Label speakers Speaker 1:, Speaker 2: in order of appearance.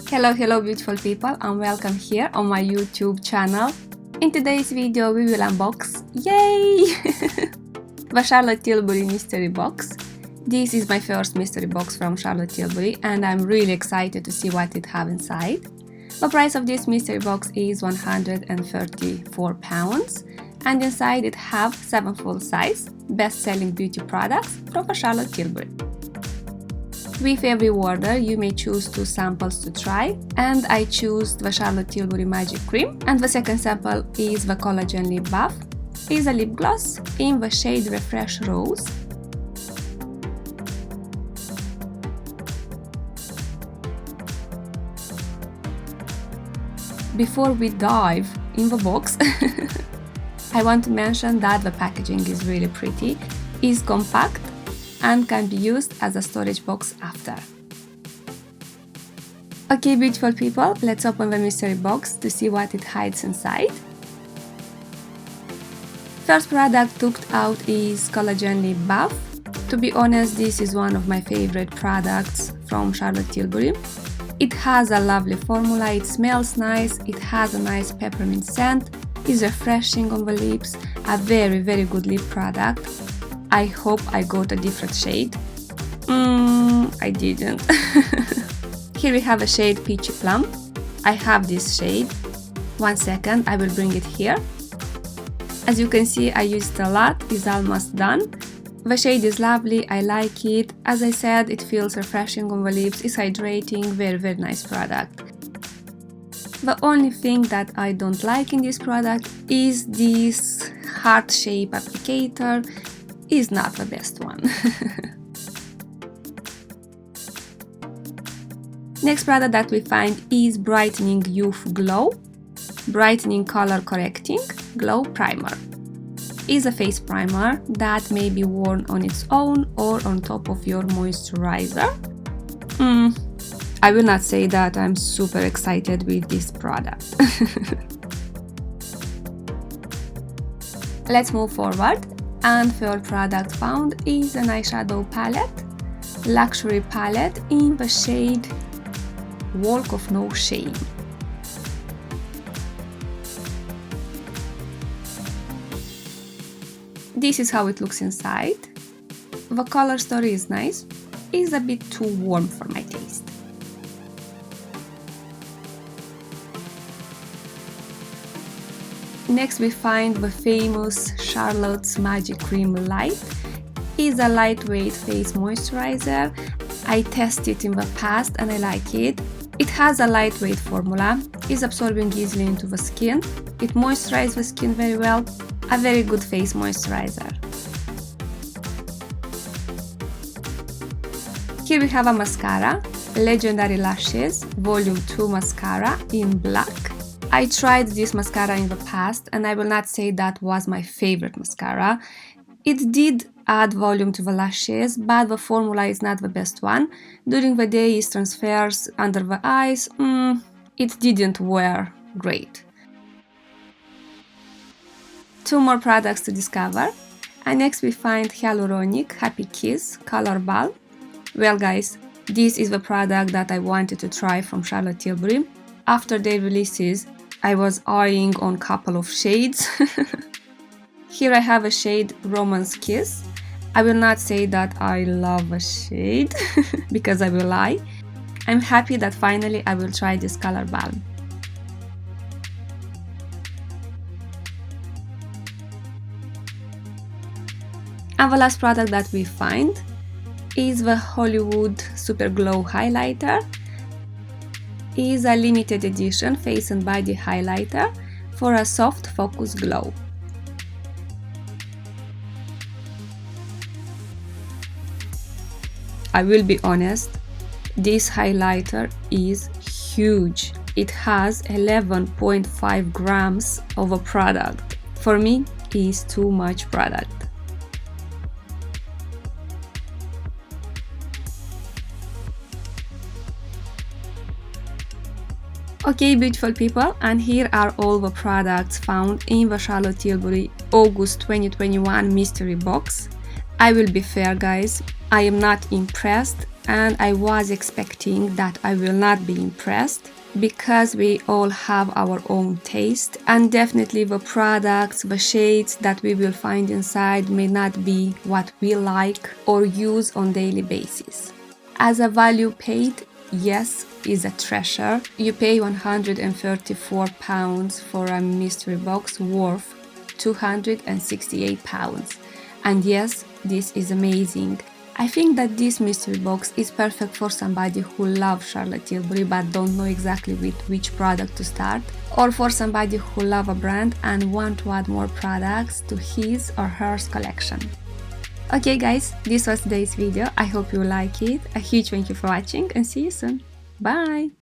Speaker 1: Hello beautiful people, and welcome here on my YouTube channel. In today's video we will unbox, yay! the Charlotte Tilbury mystery box. This is my first mystery box from Charlotte Tilbury and I'm really excited to see what it have inside. The price of this mystery box is £134 and inside it have 7 full-size best-selling beauty products from Charlotte Tilbury. With every order, you may choose 2 samples to try, and I choose the Charlotte Tilbury Magic Cream, and the second sample is the Collagen Lip Buff. Is a lip gloss in the shade Refresh Rose. Before we dive in the box, I want to mention that the packaging is really pretty, is compact, and can be used as a storage box after. Okay beautiful people, let's open the mystery box to see what it hides inside. First product took out is Collagen Lip Buff. To be honest, this is one of my favorite products from Charlotte Tilbury. It has a lovely formula, it smells nice, it has a nice peppermint scent, is refreshing on the lips, a very good lip product. I hope I got a different shade. I didn't. Here we have a shade Peachy Plum. I have this shade. 1 second, I will bring it here. As you can see, I used it a lot, it's almost done. The shade is lovely, I like it. As I said, it feels refreshing on the lips, it's hydrating, very nice product. The only thing that I don't like in this product is this heart shape applicator. Is not the best one. Next product that we find is Brightening Youth Glow Brightening Color Correcting Glow Primer. Is a face primer that may be worn on its own or on top of your moisturizer. I will not say that I'm super excited with this product. Let's move forward. And third product found is an eyeshadow palette, luxury palette in the shade Walk of No Shame. This is how it looks inside. The color story is nice, it's a bit too warm for my taste. Next we find the famous Charlotte's Magic Cream Light. Is a lightweight face moisturizer. I tested it in the past and I like it. It has a lightweight formula, is absorbing easily into the skin. It moisturizes the skin very well. A very good face moisturizer. Here we have a mascara, Legendary Lashes Volume 2 Mascara in black. I tried this mascara in the past and I will not say that was my favorite mascara. It did add volume to the lashes, but the formula is not the best one. During the day it transfers under the eyes. It didn't wear great. 2 more products to discover. And next we find Hyaluronic Happy Kiss Color Balm. Well guys, this is the product that I wanted to try from Charlotte Tilbury. After their releases, I was eyeing on a couple of shades. Here I have a shade Romance Kiss. I will not say that I love a shade because I will lie. I'm happy that finally I will try this color balm. And the last product that we find is the Hollywood Super Glow Highlighter. Is a limited edition face and body highlighter for a soft focus glow. I will be honest, this highlighter is huge. It has 11.5 grams of a product. For me, it is too much product. Okay beautiful people, and here are all the products found in the Charlotte Tilbury August 2021 mystery box. I will be fair, guys, I am not impressed, and I was expecting that I will not be impressed, because we all have our own taste, and definitely the products, the shades that we will find inside may not be what we like or use on daily basis. As a value paid, yes, is a treasure. You pay £134 for a mystery box worth £268. And yes, this is amazing. I think that this mystery box is perfect for somebody who loves Charlotte Tilbury but don't know exactly with which product to start, or for somebody who loves a brand and want to add more products to his or her collection. Okay guys, this was today's video. I hope you like it. A huge thank you for watching and see you soon. Bye!